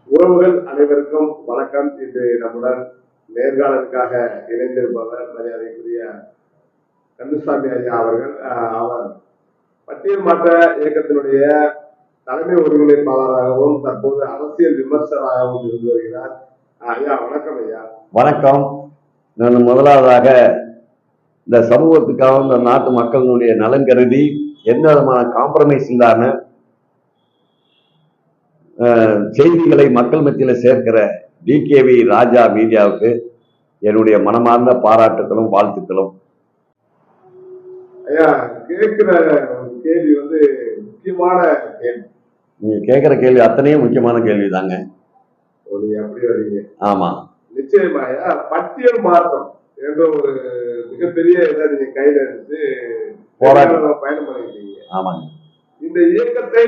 உறவுகள் அனைவருக்கும் வணக்கம். இது நம்முடன் நேர்காணலுக்காக இணைந்திருப்பவர் மரியாதைக்குரிய கந்தசாமி ஐயா அவர்கள். அவர் பட்டியல் மாற்ற இயக்கத்தினுடைய தலைமை ஒருங்கிணைப்பாளராகவும் தற்போது அரசியல் விமர்சகராகவும் இருந்து வருகிறார். ஐயா வணக்கம். ஐயா வணக்கம். நான் முதலாவதாக இந்த சமூகத்துக்காக இந்த நாட்டு மக்களுடைய நலன் கருதி எந்த விதமான காம்ப்ரமைஸ் இல்லாம செய்திகளை மக்கள் மத்தியில சேர்க்கிற டிகேவி ராஜா மீடியாவுக்கு என்னுடைய மனமார்ந்த பாராட்டுகளும் வாழ்த்துக்களும். ஐயா கேட்கிற கேள்வி முக்கியமான கேள்வி. நீங்க கேட்கிற கேள்வி அத்தனையும் முக்கியமான கேள்வி தாங்க. அப்படி வரீங்க? ஆமா, நிச்சயமா. பட்டியல் மாற்றம் என்ற ஒரு மிகப்பெரிய இதை நீங்க கையில எடுத்து போராட்டம் பயணம் பண்ணிருக்கீங்க. ஆமாங்க. இந்த இயக்கத்தை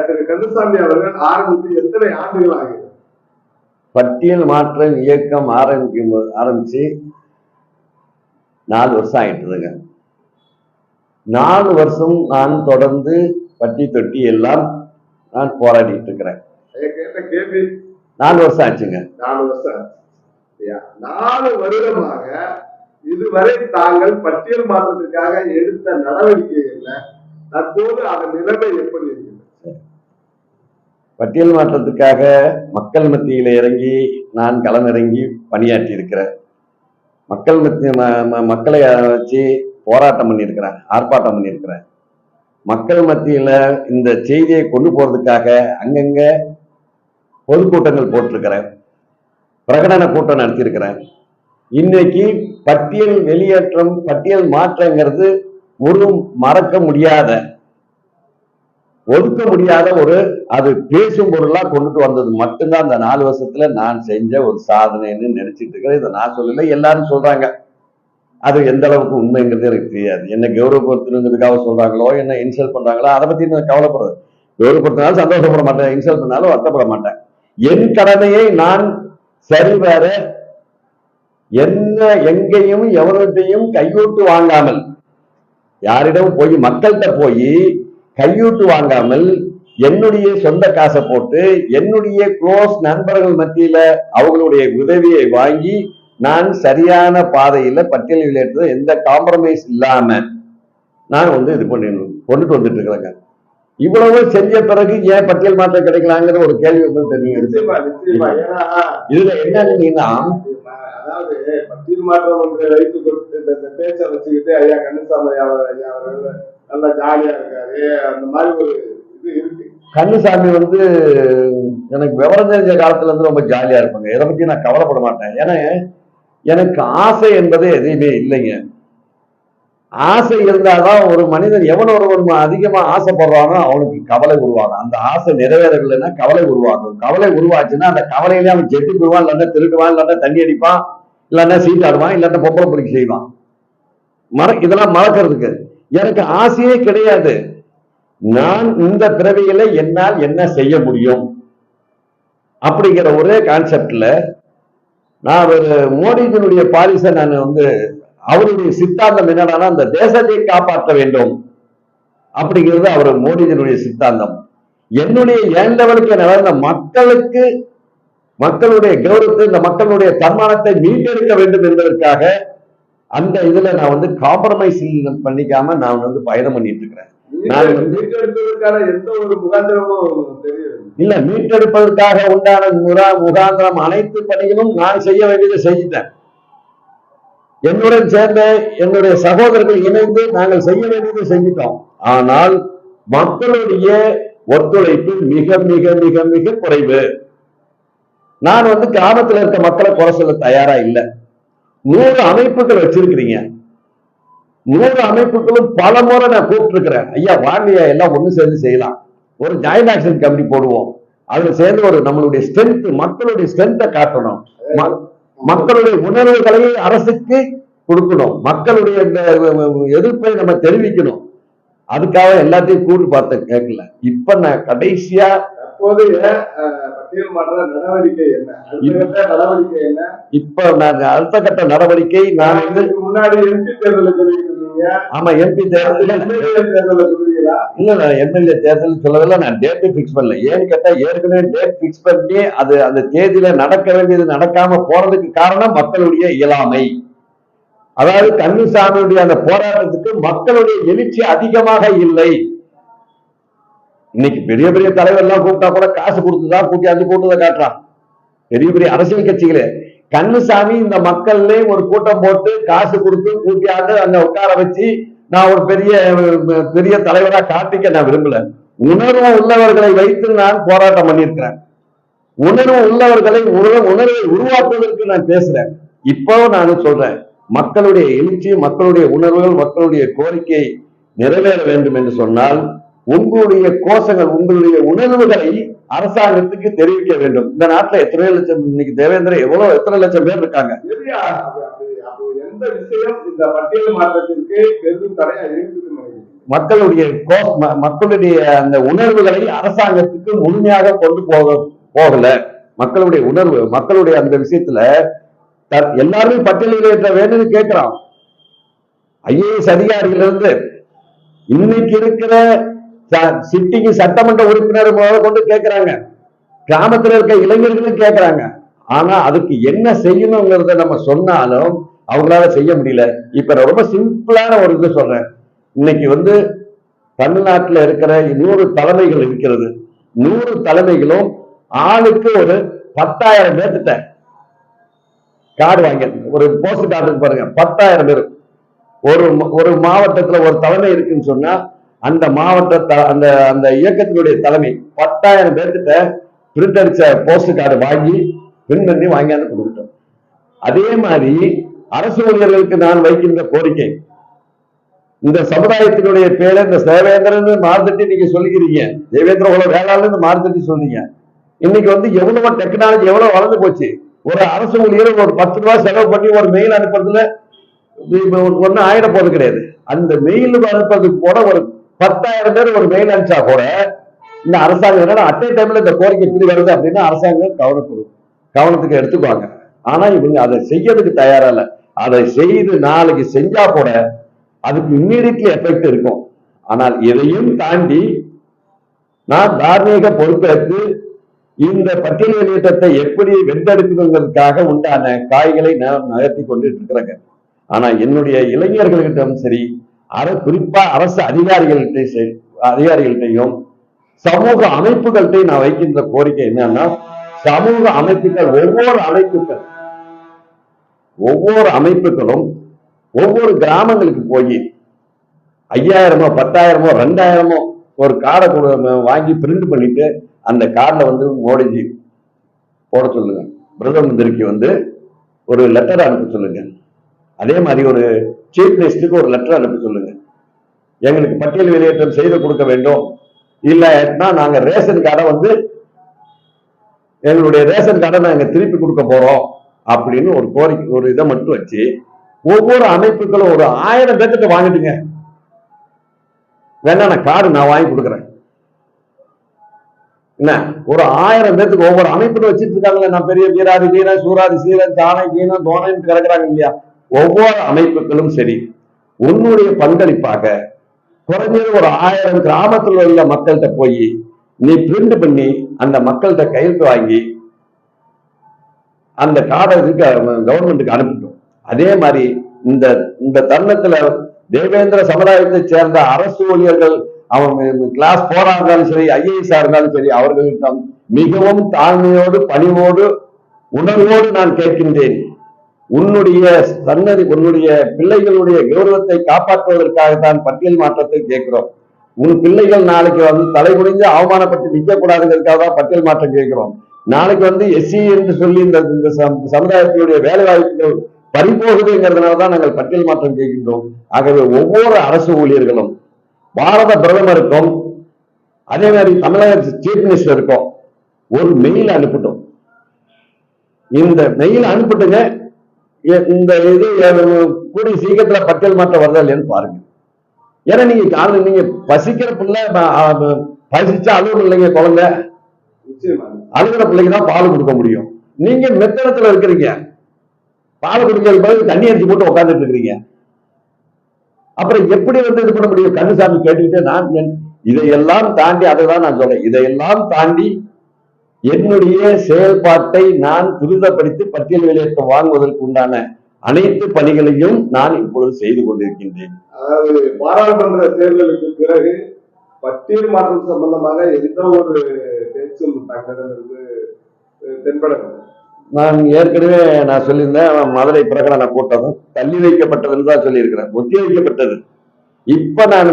திரு கந்தசாமி அவர்கள் ஆரம்பித்து எத்தனை ஆண்டுகள் ஆகிறது? பட்டியல் மாற்றம் இயக்கம் ஆரம்பிச்சு 4 வருஷம் ஆயிட்டுதுங்க. 4 வருஷம் நான் தொடர்ந்து பட்டி தொட்டி எல்லாம் நான் போராடிட்டு இருக்கிறேன். கேட்ட கேள்வி 4 வருஷம் ஆச்சுங்க. 4 வருஷம். 4 வருடமாக இதுவரை தாங்கள் பட்டியல் மாற்றத்திற்காக எடுத்த நடவடிக்கைகள்ல தற்போது அதன் நிலைமை எப்படி இருக்கு? பட்டியல் மாற்றத்துக்காக மக்கள் மத்தியில இறங்கி நான் களமிறங்கி பணியாற்றி இருக்கிறேன். மக்களை வச்சு போராட்டம் பண்ணியிருக்கிறேன், ஆர்ப்பாட்டம் பண்ணியிருக்கிறேன். மக்கள் மத்தியில இந்த செய்தியை கொண்டு போறதுக்காக அங்கங்க பொதுக்கூட்டங்கள் போட்டிருக்கிறேன், பிரகடன கூட்டம் நடத்தியிருக்கிறேன். இன்னைக்கு பட்டியல் வெளியேற்றம், பட்டியல் மாற்றங்கிறது ஒரு மறக்க முடியாத, ஒதுக்க முடியாத ஒரு அது பேசும் பொருளா கொண்டுட்டு வந்தது மட்டும்தான் இந்த 4 வருஷத்துல நான் செஞ்ச ஒரு சாதனைன்னு நினைச்சிட்டு இருக்கிறேன். இதை நான் சொல்லல, எல்லாரும் சொல்றாங்க. அது எந்த அளவுக்கு உண்மைங்கிறது எனக்கு தெரியாது. என்ன கௌரவப்படுத்தணுங்கிறதுக்காக சொல்றாங்களோ, என்ன இன்சல்ட் பண்றாங்களோ, அதை பத்தி நான் கவலைப்படுறது. கௌரவப்படுத்தினாலும் சந்தோஷப்பட மாட்டேன், இன்சல்ட் பண்ணாலும் வருத்தப்பட மாட்டேன். என் கடமையை நான் சரிவர என்ன எங்கேயும் எவர்கிட்டையும் கையூட்டு வாங்காமல், யாரிடம் போய் மக்கள்கிட்ட போய் கையூட்டு வாங்காமல் என்னுடைய சொந்த காசை போட்டு என்னுடைய க்ளோஸ் நண்பர்கள் மத்தியில அவங்களுடைய உதவியை வாங்கி நான் சரியான பாதையில பட்டியல் வெளியேற்ற எந்த காம்ப்ரமைஸ் இல்லாம நான் இது கொண்டுட்டு வந்துட்டு இருக்கிறேங்க. இவ்வளவு செஞ்ச பிறகு ஏன் பட்டியல் மாற்றம் கிடைக்கலாங்கிற ஒரு கேள்வி இதுல என்னன்னா, அதாவது பட்டியல் மாற்றம் ஒன்றை வைத்துக் கொண்டு இந்த பேச்சை வச்சுக்கிட்டு ஐயா கந்தசாமி ஐயா அவர்கள் நல்லா ஜாலியா இருக்காரு, அந்த மாதிரி ஒரு இது இருக்கு. கந்தசாமி எனக்கு விவரம் தெரிஞ்ச காலத்துல இருந்து ரொம்ப ஜாலியா இருப்பாங்க. இதை பத்தி நான் கவலைப்பட மாட்டேன். ஏன்னா எனக்கு ஆசை என்பது எதையுமே இல்லைங்க. ஆசை இருந்தாதான் ஒரு மனிதன் எவன் ஒருவன் அதிகமா ஆசைப்படுறானோ அவனுக்கு கவலை உருவாகும். அந்த ஆசை நிறைவேறவில்லைன்னா கவலை உருவாகும். கவலை உருவாச்சுன்னா அந்த கவலையிலே அவன் செட்டு போடுவான், இல்லைன்னா திருடுவான், இல்லைன்னா தண்ணி அடிப்பான், இல்லைன்னா சீட்டாடுவான், இல்லைன்னா பொம்பளை பிடிக்க செய்வான். இதெல்லாம் மறக்கிறதுக்கு எனக்கு ஆசையே கிடையாது. நான் இந்த பிறவியில என்னால் என்ன செய்ய முடியும் அப்படிங்கிற ஒரே கான்செப்ட்ல நான் ஒரு மோடிஜினுடைய பாலிசை நான் அவருடைய சித்தாந்தம் என்னன்னா, அந்த தேசத்தை காப்பாற்ற வேண்டும் அப்படிங்கிறது அவர் மோடிஜினுடைய சித்தாந்தம். என்னுடைய ஏன் லெவலுக்கு நடந்த மக்களுக்கு, மக்களுடைய கௌரவத்தை, இந்த மக்களுடைய தன்மானத்தை மீட்டெடுக்க வேண்டும் என்பதற்காக அந்த இதுல நான் காம்ப்ரமைஸ் பண்ணிக்காம நான் பயணம் பண்ணிட்டு இருக்கிறேன். எந்த ஒரு முகாந்திரமும் இல்ல, மீட்டெடுப்பதற்காக உண்டான முகாந்திரம் அனைத்து பணிகளும் நான் செய்ய வேண்டியதை செஞ்சுட்டேன். என்னுடன் சேர்ந்த என்னுடைய சகோதரர்கள் இணைந்து நாங்கள் செய்ய வேண்டியதை செஞ்சிட்டோம். ஆனால் மக்களுடைய ஒத்துழைப்பு மிக மிக மிக மிக குறைவு. நான் கிராமத்தில் இருக்க மக்களை குறை சொல்ல தயாரா இல்லை. 100 அமைப்புகள் வச்சிருக்கிறீங்க. 100 அமைப்புகளும் பல முறை நான் கூப்பிட்டு இருக்கிறேன். ஐயா வாங்கியா, எல்லாம் ஒண்ணு சேர்ந்து செய்யலாம், ஒரு ஜாயிண்ட் ஆக்ஷன் கமிட்டி போடுவோம், அதுல சேர்ந்து நம்மளுடைய ஸ்ட்ரென்த், மக்களுடைய ஸ்ட்ரென்த்தை காட்டணும், மக்களுடைய உணர்வுகளை அரசுக்கு கொடுக்கணும், மக்களுடைய எதிர்ப்பை நம்ம தெரிவிக்கணும். அதுக்காக எல்லாத்தையும் கூட்டு பார்த்த கேட்கல. இப்ப நான் கடைசியா தற்போதைய பட்டியல் மாற்ற நடவடிக்கை என்ன, அடுத்த கட்ட நடவடிக்கை என்ன? இப்ப நான் அடுத்த கட்ட நடவடிக்கை நான் இதுக்கு முன்னாடி எம்பி தேர்தலை சொல்லிட்டு இருந்தீங்க. ஆமா எம்பி தேர்தல் எம்எல்ஏ தேர்தலை சொல்லுவீங்களா? இல்ல நான் எம்எல்ஏ தேர்தல் சொல்லவில்லை, நான் டேட்டு பிக்ஸ் பண்ணல. ஏன்னு கேட்டா ஏற்கனவே டேட் பிக்ஸ் பண்ணி அது அந்த தேதியில நடக்க வேண்டியது நடக்காம போறதுக்கு காரணம் மக்களுடைய இயலாமை. அதாவது கன்னிசாமியுடைய அந்த போராட்டத்துக்கு மக்களுடைய எழுச்சி அதிகமாக இல்லை. இன்னைக்கு பெரிய பெரிய தலைவர் எல்லாம் கூப்பிட்டா கூட காசு கொடுத்துதான் கூட்டியாந்து கூட்டத்தை காட்டுறான். பெரிய பெரிய அரசியல் கட்சிகளே. கன்னிசாமி இந்த மக்கள்ல ஒரு கூட்டம் போட்டு காசு கொடுத்து கூட்டியாந்து அங்க உட்கார வச்சு நான் ஒரு பெரிய பெரிய தலைவரா காட்டிக்க நான் விரும்பல. உணர்வு உள்ளவர்களை வைத்து நான் போராட்டம் பண்ணியிருக்கிறேன். உணர்வு உள்ளவர்களை உணர்வை உருவாக்குவதற்கு நான் பேசுறேன். இப்போ நான் சொல்றேன், மக்களுடைய எழுச்சி, மக்களுடைய உணர்வுகள், மக்களுடைய கோரிக்கை நிறைவேற வேண்டும் என்று சொன்னால் உங்களுடைய கோஷங்கள், உங்களுடைய உணர்வுகளை அரசாங்கத்துக்கு தெரிவிக்க வேண்டும். இந்த நாட்டுல எத்தனை லட்சம், இன்னைக்கு தேவேந்திர எத்தனை லட்சம் பேர் இருக்காங்க. எந்த விஷயம் இந்த பட்டியல் மாற்றத்திற்கு பெரும் தடையா இருக்குது? மக்களுடைய அந்த உணர்வுகளை அரசாங்கத்துக்கு முழுமையாக கொண்டு போகல. மக்களுடைய உணர்வு, மக்களுடைய அந்த விஷயத்துல எல்லாருமே பட்டியலில் ஏற்ற வேணும்னு கேட்கிறான். ஐஏஎஸ் அதிகாரிகள் இருந்து இன்னைக்கு இருக்கிற சிட்டிக்கு சட்டமன்ற உறுப்பினர் கொண்டு கேட்கிறாங்க, கிராமத்துல இருக்க இளைஞர்களும் கேட்கிறாங்க. ஆனா அதுக்கு என்ன செய்யணுங்கிறத நம்ம சொன்னாலும் அவங்களால செய்ய முடியல. இப்ப ரொம்ப சிம்பிளான ஒரு இது சொல்றேன். இன்னைக்கு தமிழ்நாட்டில் இருக்கிற 100 தலைமைகள் இருக்கிறது. 100 தலைமைகளும் ஆளுக்கு ஒரு 10,000 பேர்த்திட்ட கார்டு வாங்க, ஒரு போஸ்ட் கார்டு பாருங்க, 10,000 பேர். ஒரு மாவட்டத்துல ஒரு தலைமை இருக்குன்னு சொன்னா அந்த மாவட்ட அந்த அந்த இயக்கத்தினுடைய தலைமை 10,000 பேர்த்திட்ட பிரிண்ட் அடிச்ச போஸ்ட் கார்டு வாங்கி பிரிண்ட் பண்ணி வாங்கியாந்து கொடுத்துட்டோம். அதே மாதிரி அரசு ஊழியர்களுக்கு நான் வைக்கின்ற கோரிக்கை, இந்த சமுதாயத்தினுடைய பேரை இந்த தேவேந்திரன்னு மாறுதட்டி நீங்க சொல்லிக்கிறீங்க, தேவேந்திர குல வேளாண்னு மாறுதட்டி சொன்னீங்க. இன்னைக்கு எவ்வளவு டெக்னாலஜி எவ்வளவு வளர்ந்து போச்சு. ஒரு அரசு ஊழியர் ஒரு 10 ரூபாய் செலவு பண்ணி ஒரு மெயில் அனுப்புறதுல ஒன்னும் ஆயிட போறது கிடையாது. அந்த மெயில் அனுப்புறதுக்கு கூட ஒரு 10,000 பேர் ஒரு மெயில் அனுப்பிச்சா கூட இந்த அரசாங்கம் அட் ஏ டைம்ல இந்த கோரிக்கை இப்படி வருது அப்படின்னா அரசாங்கம் கவனத்துக்கு எடுத்துக்குவாங்க. ஆனா இவங்க அதை செய்யறதுக்கு தயாரா இல்ல. அதை செய்து நாளைக்கு செஞ்சா கூட அதுக்கு இம்மீடியட்லி எஃபெக்ட் இருக்கும். ஆனால் இதையும் தாண்டி நான் தார்மீக பொறுப்பேற்று இந்த பட்டியல் வெளியேற்றத்தை எப்படி வென்றெடுக்கணுங்கிறதுக்காக உண்டான காய்களை நான் நகர்த்தி கொண்டு இருக்கிறேங்க. ஆனா என்னுடைய இளைஞர்களிடம் சரி, குறிப்பா அரசு அதிகாரிகள்கிட்டையும் சமூக அமைப்புகள்கிட்டையும் நான் வைக்கின்ற கோரிக்கை என்னன்னா, சமூக அமைப்புகள் ஒவ்வொரு அமைப்புகளும் ஒவ்வொரு கிராமங்களுக்கு போய் 5,000 10,000 2,000 ஒரு கார்டை வாங்கி பிரிண்ட் பண்ணிட்டு அந்த கார்டுல மோடிஜி போட சொல்லுங்க, பிரதம மந்திரிக்கு ஒரு லெட்டர் அனுப்ப சொல்லுங்க. அதே மாதிரி ஒரு சீஃப் மினிஸ்டருக்கு ஒரு லெட்டர் அனுப்ப சொல்லுங்க, எங்களுக்கு பட்டியல் வெளியேற்றம் செய்து கொடுக்க வேண்டும், இல்லைன்னா நாங்க ரேஷன் கார்டை எங்களுடைய ரேஷன் கார்டை நாங்க திருப்பி கொடுக்க போறோம் அப்படின்னு ஒரு கோரிக்கை, ஒரு இதை மட்டும் வச்சு ஒவ்வொரு அமைப்புகளும் ஒரு 1000 பேர்த்திட்ட வாங்கிட்டுங்க, வேணா நான் கார்டு நான் வாங்கி கொடுக்குறேன் என்ன, ஒரு 1000 பேர்த்துக்கு ஒவ்வொரு அமைப்புன்னு வச்சுட்டு இருக்காங்களே. நான் பெரிய வீராதி வீரன், சூராதி சீரன், தானை கீனம் தோணைன்னு கிடக்குறாங்க இல்லையா. ஒவ்வொரு அமைப்புகளும் சரி, உன்னுடைய பங்களிப்பாக குறைஞ்சது ஒரு 1000 கிராமத்தில் உள்ள மக்கள்கிட்ட போய் நீ பிரிண்ட் பண்ணி அந்த மக்கள்கிட்ட கையெழுத்து வாங்கி அந்த கார்டை கவர்மெண்ட்டுக்கு அனுப்பிட்டோம். அதே மாதிரி இந்த தருணத்துல தேவேந்திர சமுதாயத்தை சேர்ந்த அரசு ஊழியர்கள், அவங்க கிளாஸ் 4 இருந்தாலும் சரி, ஐஏஎஸ் இருந்தாலும் சரி, அவர்களிடம் மிகவும் தாழ்மையோடு பணிவோடு உணர்வோடு நான் கேட்கின்றேன். உன்னுடைய பிள்ளைகளுடைய கௌரவத்தை காப்பாற்றுவதற்காகத்தான் பட்டியல் மாற்றத்தை கேட்கிறோம். உன் பிள்ளைகள் நாளைக்கு தலை குனிந்து அவமானப்பட்டு நிற்க கூடாதுங்கிறதுக்காக தான் பட்டியல் மாற்றம் கேட்கிறோம். நாளைக்கு எஸ்சி என்று சொல்லி இந்த சமுதாயத்தினுடைய வேலை வாய்ப்புகள் பறிபோகுதுங்கிறதுனாலதான் நாங்கள் பட்டியல் மாற்றம் கேட்கின்றோம். ஆகவே ஒவ்வொரு அரசு ஊழியர்களும் பாரத பிரதமருக்கும் அதே மாதிரி தமிழக சீஃப் மினிஸ்டருக்கும் ஒரு மெயில் அனுப்பிட்டோம். இந்த மெயில் அனுப்பிட்டுங்க, இந்த இது கூடிய சீக்கிரத்துல பட்டியல் மாற்றம் வருதா இல்லையான்னு பாருங்க. ஏன்னா நீங்க பசிக்கிற பிள்ளை பசிச்சா அழுவணும் இல்லைங்க குழந்தை. நிச்சயமா. அழுகிற பிள்ளைக்கு தான் பால் கொடுக்க முடியும். நீங்க மெத்தனத்துல இருக்கிறீங்க, பால் குடிக்கிறது பதில் தண்ணி அடிச்சு போட்டு உட்காந்துட்டு இருக்கிறீங்க. அப்புறம் எப்படி வந்து இது பண்ண முடியும்? கண்ணுசாமி கேட்டுக்கிட்டு நான் இதையெல்லாம் தாண்டி, அதுதான் நான் சொல்றேன், இதையெல்லாம் தாண்டி என்னுடைய செயல்பாட்டை நான் துரிதப்படுத்தி பட்டியல் வெளியேற்றம் வாங்குவதற்கு உண்டான அனைத்து பணிகளையும் நான் இப்பொழுது செய்து கொண்டிருக்கின்றேன். அதாவது பாராளுமன்ற தேர்தலுக்கு பிறகு பட்டியல் மாற்றம் சம்பந்தமாக எந்த ஒரு பேச்சும் தங்களிடமிருந்து தென்படவில்லை. நான் ஏற்கனவே நான் சொல்லியிருந்தேன், மதுரை பிரகடன கூட்டம் தள்ளி வைக்கப்பட்டதுன்னு தான் சொல்லியிருக்கிறேன், ஒத்தி வைக்கப்பட்டது. இப்ப நான்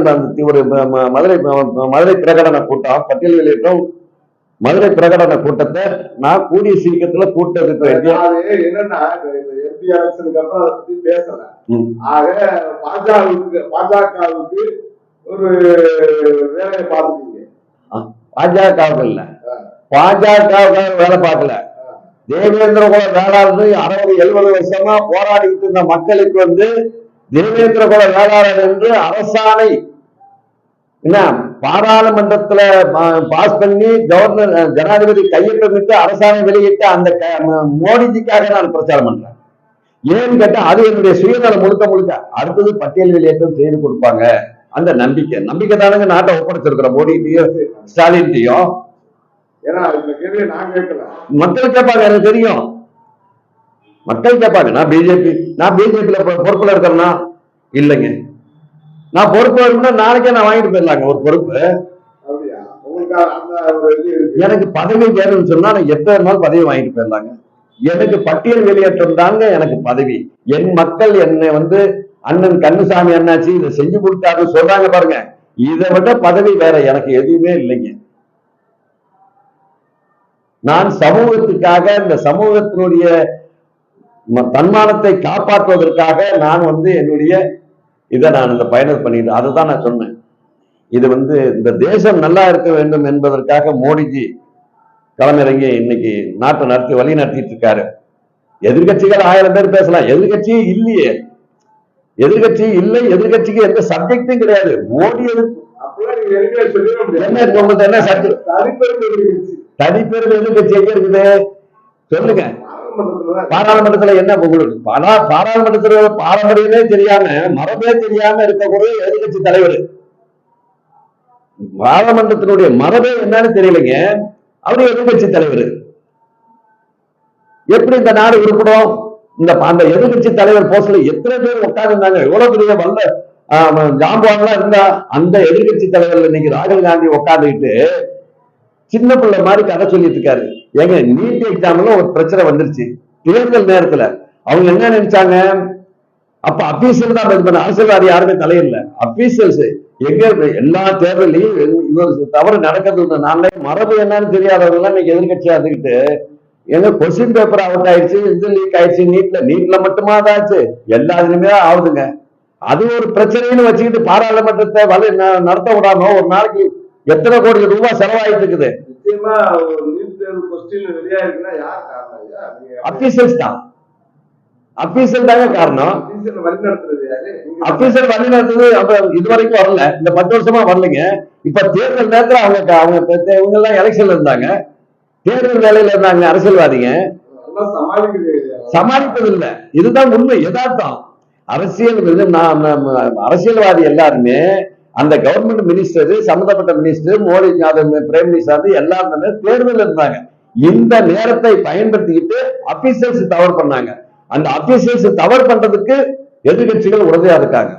ஒரு மதுரை பிரகடன கூட்டம், பட்டியல் வெளியேற்றம் மதுரை பிரகடன கூட்டத்தை நான் கூடிய சீக்கிரத்துல கூட்டத்துக்கு என்னன்னா எம்பி எலெக்ஷனுக்கு அப்புறம் அதை பத்தி பேசல. ஆக பாஜகவுக்கு ஒரு வேலையை பார்த்துட்டீங்க. பாஜகவுக்கு இல்ல, பாஜகவுக்கு வேலை பார்க்கல. தேவேந்திர குல வேளாளர் 60-70 வருஷமா போராடிட்டு இருந்த மக்களுக்கு வந்து தேவேந்திர குல வேளாளர் என்று அரசாணை என்ன பாராளுமன்றத்துல பாஸ் பண்ணி கவர்னர் ஜனாதிபதி கையெழுத்திட்டு அரசாணை வெளியிட்டு அந்த மோடிஜிக்காக நான் பிரச்சாரம் பண்றேன். ஏன்னு கேட்டா அது என்னுடைய சுயநலம் முழுக்க. அடுத்தது பட்டியல் வெளியேற்றம் செய்து கொடுப்பாங்க அந்த நம்பிக்கை தானுங்க நாட்டை ஒப்படைச்சிருக்கிற மோடிட்டையும் ஸ்டாலின்ட்டையும். மக்கள் கேட்பாங்க, எனக்கு தெரியும், மக்கள் கேட்பாங்க. நான் பிஜேபியில பொறுப்புல இருக்கிறேன்னா இல்லைங்க, நான் பொறுப்பு வரும்னா நாளைக்கே நான் வாங்கிட்டு போயிடலாங்க ஒரு பொறுப்பு. எனக்கு பதவி வேணும்னு சொன்னா நான் எத்தனை நாள் பதவி வாங்கிட்டு போயிடலாங்க. எனக்கு பட்டியல் வெளியேற்றம் தாங்க எனக்கு பதவி. என் மக்கள் என்னை வந்து அண்ணன் கண்ணுசாமி அண்ணாச்சி இதை செஞ்சு கொடுத்தாருன்னு சொல்றாங்க பாருங்க, இதை விட பதவி வேற எனக்கு எதுவுமே இல்லைங்க. நான் சமூகத்துக்காக, இந்த சமூகத்தினுடைய தன்மானத்தை காப்பாற்றுவதற்காக நான் வந்து என்னுடைய இதை நான் இந்த பயணம் பண்ணிட்டு அதுதான் நான் சொன்னேன். இது வந்து இந்த தேசம் நல்லா இருக்க வேண்டும் என்பதற்காக மோடிஜி களமிறங்கி இன்னைக்கு நாட்டை வழி நடத்திட்டு இருக்காரு. எதிர்கட்சிகள் 1000 பேர் பேசலாம், எதிர்கட்சியே இல்லையே, எதிர்கட்சி இல்லை, எதிர்கட்சிக்கு எந்த சப்ஜெக்டும் கிடையாது. மோடி என்ன சப்ஜெக்ட்? தனிப்பெரும் எதிர்கட்சி எங்க இருக்குது சொல்லுங்க. பாராளுமன்றத்துல என்ன உங்களுக்கு பாராளுமன்றத்துல பாரம்பரியமே தெரியாம மரபே தெரியாம இருக்கக்கூடிய எதிர்கட்சி தலைவர், பாராளுமன்றத்தினுடைய மரபே என்னன்னு தெரியலைங்க, அவரு எதிர்கட்சி தலைவர். எப்படி இந்த நாடு உருப்படும்? அந்த எதிர்கட்சி தலைவர் போஸ்ட்ல எத்தனை பேர் உட்கார்ந்துருந்தாங்க, எவ்வளவு பெரிய வல்ல ஜாம்பவான்லாம் இருந்தா. அந்த எதிர்கட்சி தலைவர் இன்னைக்கு ராகுல் காந்தி உட்காந்துக்கிட்டு சின்ன பிள்ளை மாதிரி கதை சொல்லிட்டு இருக்காரு. ஏங்க நீட் எக்ஸாம்ல ஒரு பிரச்சனை வந்துருச்சு தேர்தல் நேரத்துல. அவங்க என்ன நினைச்சாங்க, அப்ப அபிஷியல் தான் பண்ண, அரசியல்வாதி யாருமே தலையில்ல, அபிஷியல்ஸ் எங்க எல்லா தேர்தலையும் இவர் தவறு நடக்கிறது. நாளே மரபு என்னன்னு தெரியாதவங்க எல்லாம் இன்னைக்கு எதிர்கட்சியா இருந்துகிட்டு எங்க கொஸ்டின் பேப்பர் அவுட் ஆயிடுச்சு, இது லீக் ஆயிடுச்சு, நீட்ல மட்டுமா ஆச்சு, எல்லாத்துலயுமே ஆகுதுங்க. அது ஒரு பிரச்சனைன்னு வச்சுக்கிட்டு பாராளுமன்றத்தை நடத்த விடாம ஒரு நாளைக்கு எத்தனை கோடி ரூபாய் செலவாயிட்டு இருக்குது. நிச்சயமா அபிஷியல்ஸ் தான், அபிஷியல் தாங்க காரணம். அபிஷியல் வழி நடத்துறது அப்ப இதுவரைக்கும் வரல, இந்த 10 வருஷமா வரலைங்க. இப்ப தேர்தல் நேரத்துல அவங்க இவங்க எல்லாம் எலெக்ஷன்ல இருந்தாங்க, தேர்தல் வேலையில இருந்தாங்க அரசியல்வாதிங்க, சமாளிப்பது இல்லை. இதுதான் உண்மை, யதார்த்தம். அரசியல்வாதி எல்லாருமே அந்த கவர்மெண்ட் மினிஸ்டர், சம்பந்தப்பட்ட மினிஸ்டர், மோடி பிரைம் மினிஸ்டர் எல்லாருமே தேர்தல் இருந்தாங்க. இந்த நேரத்தை பயன்படுத்திக்கிட்டு அபிஷியல்ஸ் தவறு பண்ணாங்க. அந்த அபிஷியல்ஸ் தவறு பண்றதுக்கு எதிர்கட்சிகள் உறுதியா இருக்காங்க.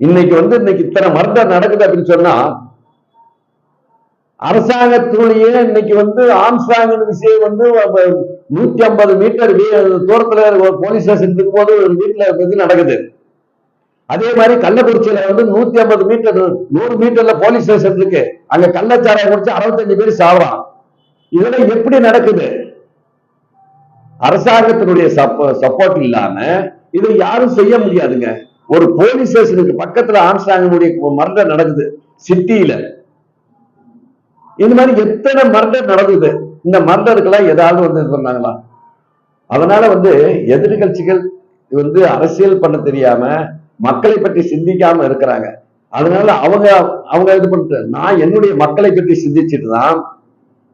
இன்னைக்கு இத்தனை மர்டர் நடக்குது அப்படின்னு சொன்னா அரசாங்கத்தினுடைய இன்னைக்கு ஆம்ஸ்ட்ராங் விஷயம் 150 மீட்டர் தூரத்துல போலீஸ் ஸ்டேஷன் இருக்கும் போது ஒரு வீட்டுல நடக்குது. அதே மாதிரி கள்ளக்குறிச்சியில 150 மீட்டர் 100 மீட்டர்ல போலீஸ் ஸ்டேஷன் இருக்கு, அங்க கள்ளச்சாராயம் குடிச்சு 65 பேர் சாவறான். இதெல்லாம் எப்படி நடக்குது? அரசாங்கத்தினுடைய சப்போர்ட் இல்லாம இதை யாரும் செய்ய முடியாதுங்க. ஒரு போலீஸ் ஸ்டேஷனுக்கு பக்கத்துல ஆம்ஸ்ட்ராங்கினுடைய மர்டர் நடக்குது சிட்டியில. இந்த மாதிரி எத்தனை மர்டர் நடக்குது. இந்த மர்டருக்கெல்லாம் ஏதாவது சொன்னாங்களா? அதனால எதிர்கட்சிகள் அரசியல் பண்ண தெரியாம மக்களை பற்றி சிந்திக்காம இருக்கிறாங்க. அதனால அவங்க இது பண்ணிட்டு, நான் என்னுடைய மக்களை பற்றி சிந்திச்சுட்டு தான்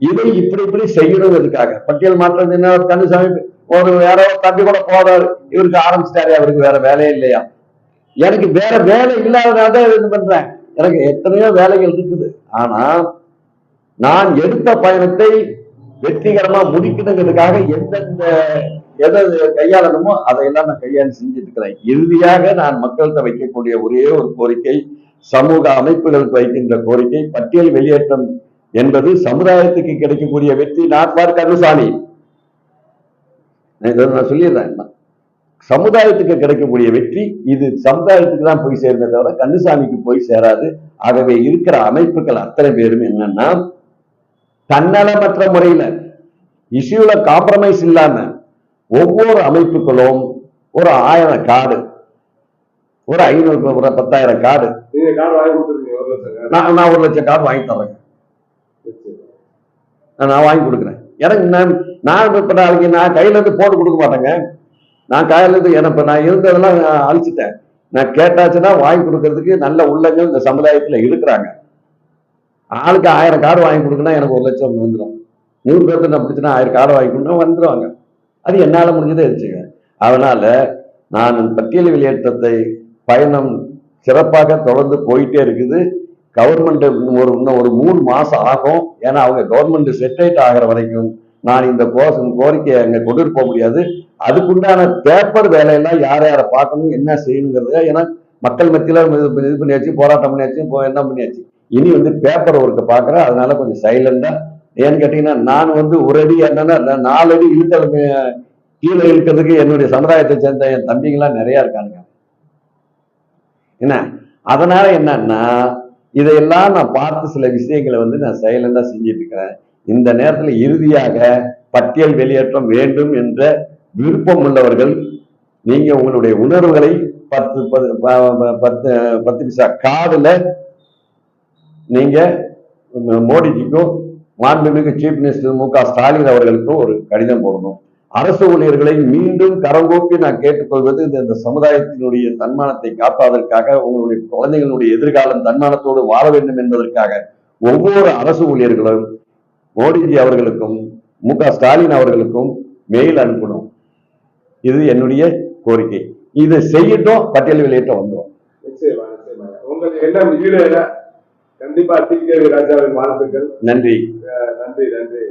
இதை இப்படி செய்யணுங்கிறதுக்காக பட்டியல் மாற்றம் என்ன கந்தசாமி ஒரு யாரோ தம்பி கூட போறாரு, இவருக்கு ஆரம்பிச்சிட்டாரு, அவருக்கு வேற வேலையே இல்லையா? எனக்கு வேற வேலை இல்லாதனால இது பண்றேன். எனக்கு எத்தனையோ வேலைகள் இருக்குது. ஆனா நான் எடுத்த பயணத்தை வெற்றிகரமா முடிக்கணுங்கிறதுக்காக எந்தெந்த எதை கையாளணுமோ அதையெல்லாம் நான் கையாண்டு செஞ்சுட்டு இருக்கிறேன். இறுதியாக நான் மக்கள்கிட்ட வைக்கக்கூடிய ஒரே ஒரு கோரிக்கை, சமூக அமைப்புகளுக்கு வைக்கின்ற கோரிக்கை, பட்டியல் வெளியேற்றம் என்பது சமுதாயத்துக்கு கிடைக்கக்கூடிய வெற்றி. நான் கருசாமி நான் சொல்லிடுறேன், சமுதாயத்துக்கு கிடைக்கக்கூடிய வெற்றி இது சமுதாயத்துக்கு தான் போய் சேர்ந்தே தவிர கந்தசாமிக்கு போய் சேராது. ஆகவே இருக்கிற அமைப்புகள் அத்தனை பேரும் என்னன்னா, தன்னலமற்ற முறையில இஷ்யூல காம்ப்ரமைஸ் இல்லாம ஒவ்வொரு அமைப்புகளும் ஒரு 1000 கார்டு, ஒரு 500, ஒரு 10,000 கார்டு, நான் 1 லட்சம் கார்டு வாங்கி தர்றேங்க. நான் வாங்கி கொடுக்குறேன். எனக்கு நான் இப்ப நாளைக்கு நான் கையில இருந்து போட்டு கொடுக்க மாட்டேங்க. நான் கையில இருந்து எனக்கு நான் இருந்ததெல்லாம் அழிச்சிட்டேன். நான் கேட்டாச்சுன்னா வாங்கி கொடுக்கறதுக்கு நல்ல உள்ளங்கள் இந்த சமுதாயத்துல இருக்கிறாங்க. ஆளுக்கு 1000 கார்டு வாங்கி கொடுக்கணும், எனக்கு 1 லட்சம் வந்துடும். 100 பேர்த்து நான் பிடிச்சினா 1000 கார்டு வாங்கி கொடுக்கணும், வந்துடுவாங்க. அது என்னால முடிஞ்சதை வச்சுக்க. அதனால நான் பட்டியல் வெளியேற்றத்தை பயணம் சிறப்பாக தொடர்ந்து போயிட்டே இருக்குது. கவர்மெண்ட் இன்னும் ஒரு 3 மாசம் ஆகும். ஏன்னா அவங்க கவர்மெண்ட் செட்டேட் ஆகிற வரைக்கும் நான் இந்த கோரிக்கையை அங்க கொண்டு போக முடியாது. அதுக்குண்டான பேப்பர் வேலையெல்லாம் யாரை பார்க்கணும், என்ன செய்யணுங்கிறத, ஏன்னா மக்கள் மத்தியில இது பண்ணியாச்சு, போராட்டம் பண்ணியாச்சு, என்ன பண்ணியாச்சு, இனி பேப்பர் ஒர்க்கை பார்க்குறேன். அதனால கொஞ்சம் சைலண்டா. ஏன்னு கேட்டீங்கன்னா, நான் ஒரு அடி என்னன்னா 4 அடி கீழே இழுக்கிறதுக்கு என்னுடைய சமுதாயத்தை சேர்ந்த என் தம்பிங்கெல்லாம் நிறைய இருக்கானுங்க. என்ன அதனால என்னன்னா, இதையெல்லாம் நான் பார்த்து சில விஷயங்களை நான் சைலண்டா செஞ்சிட்டு இருக்கிறேன். இந்த நேரத்தில் இறுதியாக பட்டியல் வெளியேற்றம் வேண்டும் என்ற விருப்பம் உள்ளவர்கள், நீங்க உங்களுடைய உணர்வுகளை 10 பைசா கார்டுல நீங்க மோடிஜிக்கும் மாண்புமிகு சீஃப் மினிஸ்டர் மு.க. ஸ்டாலின் அவர்களுக்கும் ஒரு கடிதம் போடணும். அரசு ஊழியர்களை மீண்டும் கரங்கூப்பி நான் கேட்டுக்கொள்வது, இந்த சமுதாயத்தினுடைய தன்மானத்தை காப்பதற்காக, உங்களுடைய குழந்தைகளுடைய எதிர்காலம் தன்மானத்தோடு வாழ வேண்டும் என்பதற்காக ஒவ்வொரு அரசு ஊழியர்களும் மோடிஜி அவர்களுக்கும் மு.க. ஸ்டாலின் அவர்களுக்கும் மெயில் அனுப்பணும். இது என்னுடைய கோரிக்கை. இதை செய்யட்டும், பட்டியல் வெளியேற்றம் வந்துடும். நிச்சயமா நிச்சயமா உங்களுக்கு எண்ணம் ஈழ கண்டிப்பா டி.கே.வி. ராஜாவின் வாழ்த்துக்கள். நன்றி நன்றி நன்றி.